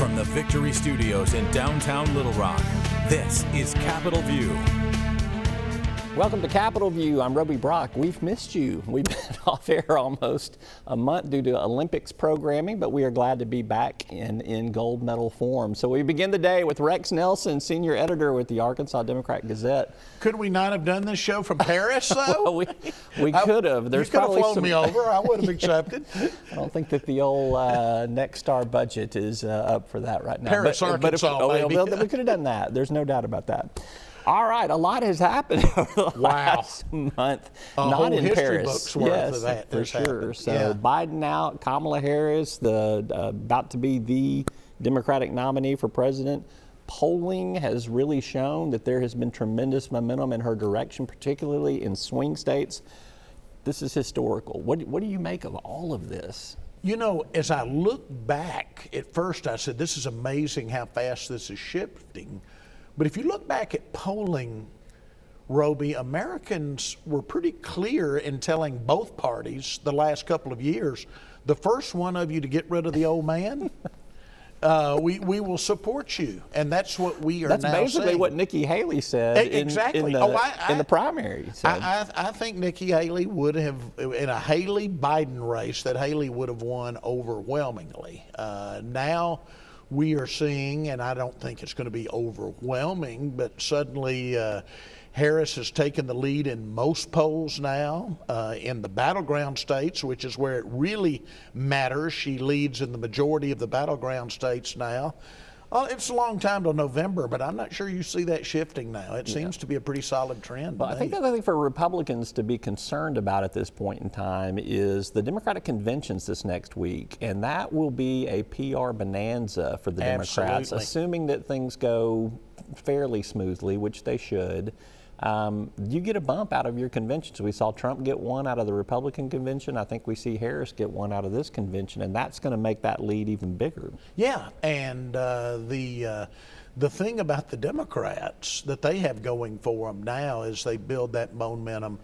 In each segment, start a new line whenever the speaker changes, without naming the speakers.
From the Victory Studios in downtown Little Rock, this is Capitol View.
Welcome to Capitol View. I'm Roby Brock. We've missed you. We've been off air almost a month due to Olympics programming, but we are glad to be back in gold medal form. So we begin the day with Rex Nelson, senior editor with the Arkansas Democrat-Gazette.
Could we not have done this show from Paris, though?
Well, we could have.
You could have flown me over. I would have accepted.
I don't think that the old Next Star budget is up for that right now.
Paris, Arkansas, maybe.
We could have done that. There's no doubt about that. All right, a lot has happened over the last month.
Not in Paris. Books worth of that
for sure.
Happened.
So
yeah.
Biden out, Kamala Harris, about to be the Democratic nominee for president. Polling has really shown that there has been tremendous momentum in her direction, particularly in swing states. This is historical. What do you make of all of this?
You know, as I look back, at first I said, this is amazing how fast this is shifting. But if you look back at polling, Roby, Americans were pretty clear in telling both parties the last couple of years, the first one of you to get rid of the old man, we will support you. And that's what we are now saying.
That's basically what Nikki Haley said
exactly.
in the primary.
I think Nikki Haley would have, in a Haley-Biden race, that Haley would have won overwhelmingly. Now, we are seeing, and I don't think it's going to be overwhelming, but suddenly Harris has taken the lead in most polls now. In the battleground states, which is where it really matters, she leads in the majority of the battleground states now. It's a long time till November, but I'm not sure you see that shifting now. It seems to be a pretty solid trend.
Well, I think the other thing for Republicans to be concerned about at this point in time is the Democratic conventions this next week, and that will be a PR bonanza for the Democrats, assuming that things go fairly smoothly, which they should. You get a bump out of your conventions. We saw Trump get one out of the Republican convention. I think we see Harris get one out of this convention, and that's going to make that lead even bigger.
Yeah, and the thing about the Democrats that they have going for them now as they build that momentum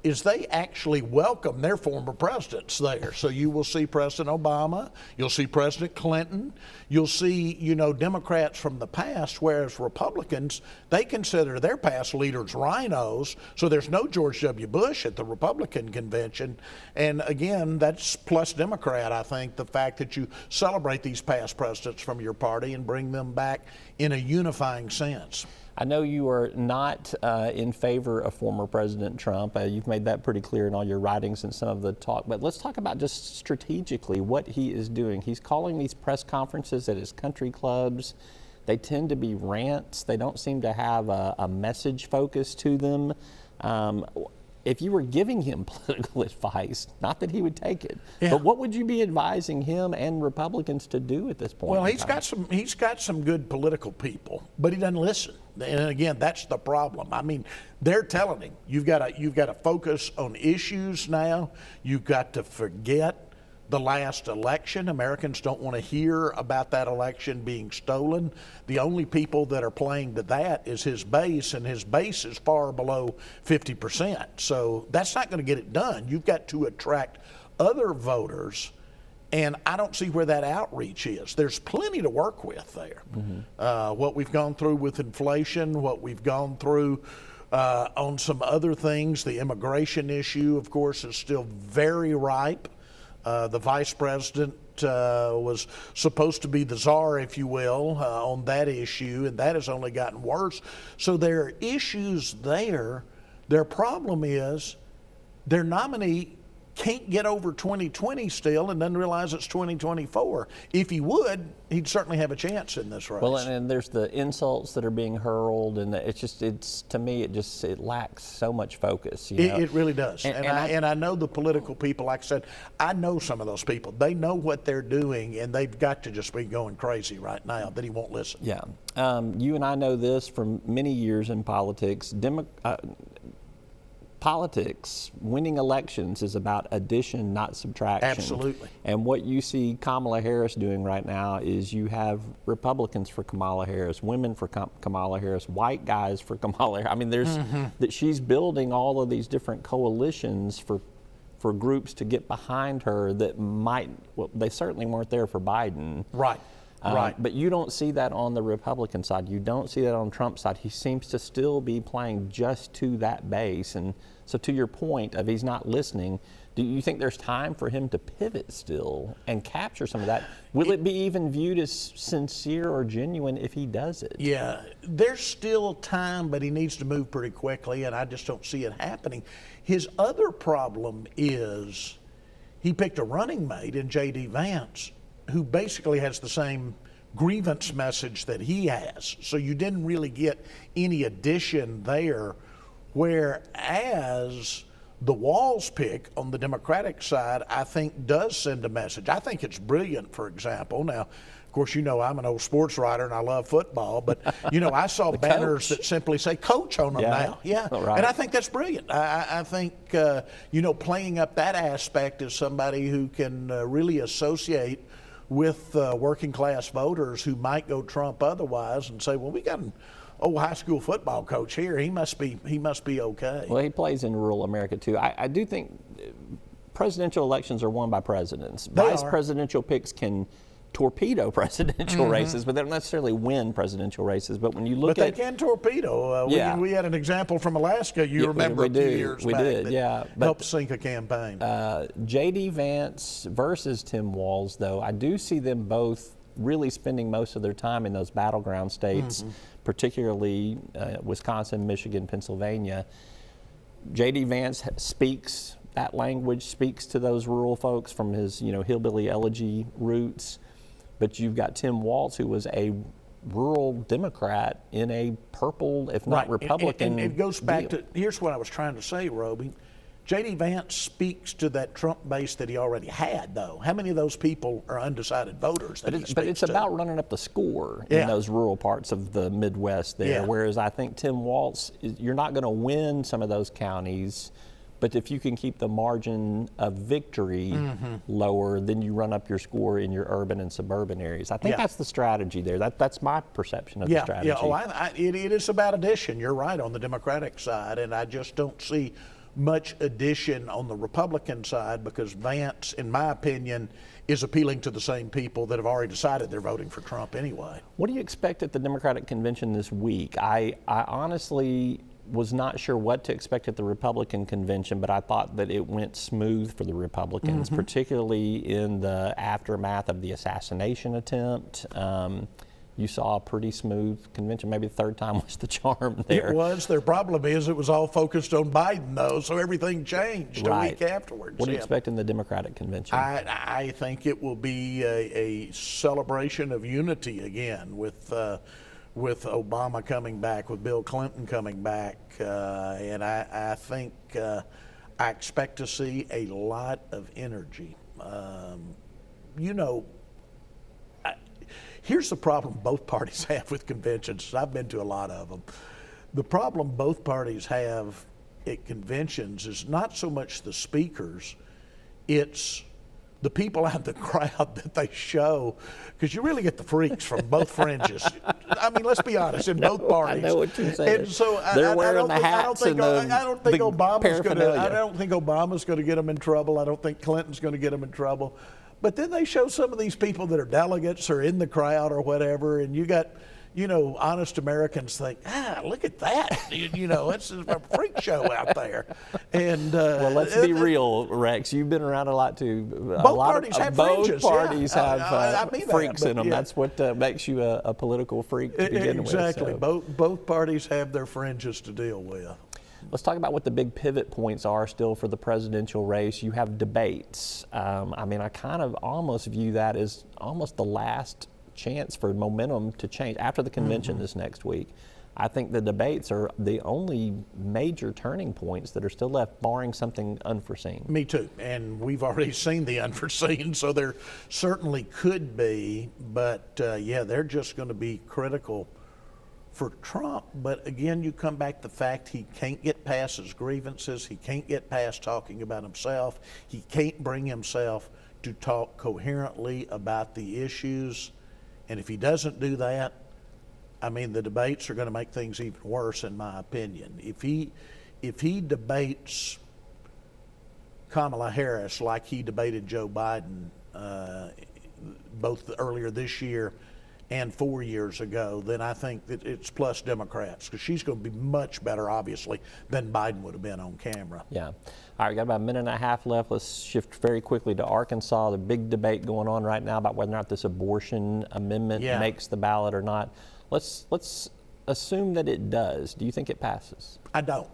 is they actually welcome their former presidents there. So you will see President Obama, you'll see President Clinton, you'll see, Democrats from the past, whereas Republicans, they consider their past leaders rhinos, so there's no George W. Bush at the Republican convention. And again, that's plus Democrat, I think, the fact that you celebrate these past presidents from your party and bring them back in a unifying sense.
I know you are not in favor of former President Trump. You've made that pretty clear in all your writings and some of the talk. But let's talk about just strategically what he is doing. He's calling these press conferences at his country clubs. They tend to be rants. They don't seem to have a message focus to them. If you were giving him political advice, not that he would take it, but what would you be advising him and Republicans to do at this point?
Well, he's got some good political people, but he doesn't listen. And again, that's the problem. I mean, they're telling him you've got to focus on issues now. You've got to forget the last election. Americans don't want to hear about that election being stolen. The only people that are playing to that is his base, and his base is far below 50%. So that's not going to get it done. You've got to attract other voters, and I don't see where that outreach is. There's plenty to work with there. Mm-hmm. What we've gone through with inflation, what we've gone through on some other things, the immigration issue, of course, is still very ripe. The vice president was supposed to be the czar, if you will, on that issue, and that has only gotten worse. So there are issues there. Their problem is their nominee can't get over 2020 still and doesn't realize it's 2024. If he would, he'd certainly have a chance in this race.
Well, and there's the insults that are being hurled, and to me, it lacks so much focus.
It really does. And I know the political people, like I said, I know some of those people. They know what they're doing, and they've got to just be going crazy right now that he won't listen.
Yeah. You and I know this from many years in politics. Politics, winning elections is about addition, not subtraction.
Absolutely.
And what you see Kamala Harris doing right now is you have Republicans for Kamala Harris, women for Kamala Harris, white guys for Kamala Harris. I mean, that she's building all of these different coalitions for groups to get behind her that they certainly weren't there for Biden.
Right. Right.
But you don't see that on the Republican side. You don't see that on Trump's side. He seems to still be playing just to that base. And so to your point of he's not listening, do you think there's time for him to pivot still and capture some of that? Will it be even viewed as sincere or genuine if he does it?
Yeah, there's still time, but he needs to move pretty quickly, and I just don't see it happening. His other problem is he picked a running mate in J.D. Vance, who basically has the same grievance message that he has. So you didn't really get any addition there, whereas the Walz pick on the Democratic side, I think, does send a message. I think it's brilliant, for example. Now, of course, you know I'm an old sports writer and I love football, but, you know, I saw banners that simply say coach on them now. Yeah,
right.
And I think that's brilliant. I think, you know, playing up that aspect as somebody who can really associate with working class voters who might go Trump otherwise and say, well, we got an old high school football coach here. He must be okay.
Well, he plays in rural America too. I do think presidential elections are won by presidents. Vice presidential picks can torpedo presidential races, but they don't necessarily win presidential races. But when you look
But they can torpedo. We had an example from Alaska, you remember, a few years back.
We did, yeah. But
helped sink a campaign.
J.D. Vance versus Tim Walz, though, I do see them both really spending most of their time in those battleground states, particularly Wisconsin, Michigan, Pennsylvania. J.D. Vance speaks that language, speaks to those rural folks from his, you know, hillbilly elegy roots. But you've got Tim Walz, who was a rural Democrat in a purple, if not Republican.
And it goes back to, here's what I was trying to say, Roby. J.D. Vance speaks to that Trump base that he already had, though. How many of those people are undecided voters that he speaks
But it's
to?
about running up the score in those rural parts of the Midwest there, whereas I think Tim Walz, you're not going to win some of those counties, but if you can keep the margin of victory lower, then you run up your score in your urban and suburban areas. I think that's the strategy there. That's my perception of the strategy.
It is about addition. You're right on the Democratic side, and I just don't see much addition on the Republican side because Vance, in my opinion, is appealing to the same people that have already decided they're voting for Trump anyway.
What do you expect at the Democratic convention this week? I honestly was not sure what to expect at the Republican convention, but I thought that it went smooth for the Republicans, particularly in the aftermath of the assassination attempt. You saw a pretty smooth convention. Maybe the third time was the charm there.
It was. Their problem is it was all focused on Biden, though, so everything changed a week afterwards.
What do you expect in the Democratic convention?
I think it will be a celebration of unity again with Obama coming back, with Bill Clinton coming back, and I think I expect to see a lot of energy. You know, here's the problem both parties have with conventions. I've been to a lot of them. The problem both parties have at conventions is not so much the speakers, it's the people out in the crowd that they show, because you really get the freaks from both fringes. I mean, let's be honest, in both parties.
I know what you're saying.
And so
they're wearing the hats and the
I don't think Obama's going to get them in trouble. I don't think Clinton's going to get them in trouble. But then they show some of these people that are delegates or in the crowd or whatever, and you got, you know, honest Americans think, look at that. You know, it's a freak show out there. And
well, let's be real, Rex. You've been around a lot too.
Both parties have fringes.
Both parties have freaks in them.
Yeah.
That's what makes you a political freak to begin with.
Exactly. Both parties have their fringes to deal with.
Let's talk about what the big pivot points are still for the presidential race. You have debates. I mean, I kind of almost view that as almost the last chance for momentum to change after the convention this next week. I think the debates are the only major turning points that are still left, barring something unforeseen.
Me too. And we've already seen the unforeseen, so there certainly could be. But they're just going to be critical for Trump. But again, you come back to the fact he can't get past his grievances. He can't get past talking about himself. He can't bring himself to talk coherently about the issues. And if he doesn't do that, I mean, the debates are going to make things even worse, in my opinion. If he debates Kamala Harris like he debated Joe Biden both earlier this year and 4 years ago, then I think that it's plus Democrats, because she's going to be much better, obviously, than Biden would have been on camera.
Yeah. All right, we got about a minute and a half left. Let's shift very quickly to Arkansas. The big debate going on right now about whether or not this abortion amendment makes the ballot or not. Let's assume that it does. Do you think it passes?
I don't.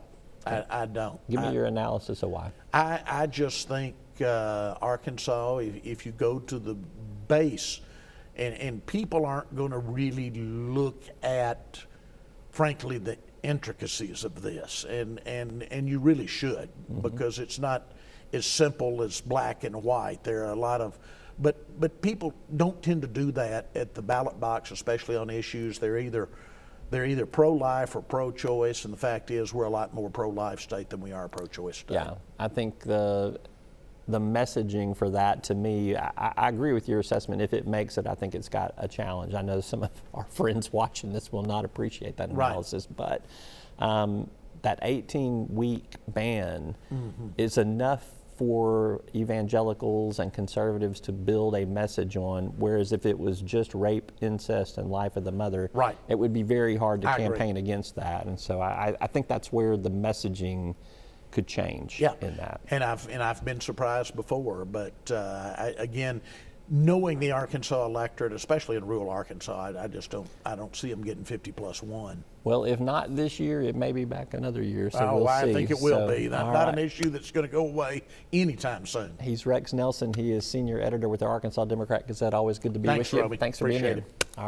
I don't.
Give me your analysis of why.
I just think Arkansas, if you go to the base, and people aren't going to really look at, frankly, the intricacies of this, and you really should, because it's not as simple as black and white. There are a lot of, but people don't tend to do that at the ballot box, especially on issues. They're either pro-life or pro-choice, and the fact is we're a lot more pro-life state than we are a pro-choice state.
Yeah, I think the messaging for that, to me, I agree with your assessment. If it makes it, I think it's got a challenge. I know some of our friends watching this will not appreciate that analysis, but that 18-week ban is enough for evangelicals and conservatives to build a message on, whereas if it was just rape, incest, and life of the mother, it would be very hard to campaign against that. And so I think that's where the messaging could change in that.
And I've been surprised before, but again, knowing the Arkansas electorate, especially in rural Arkansas, I don't see them getting 50+1.
Well, if not this year, it may be back another year, so we'll
I
see.
think it will be. Not an issue that's going to go away anytime soon.
He's Rex Nelson. He is senior editor with the Arkansas Democrat-Gazette. Always good to be with you.
Robbie.
Thanks for being here.
Appreciate it.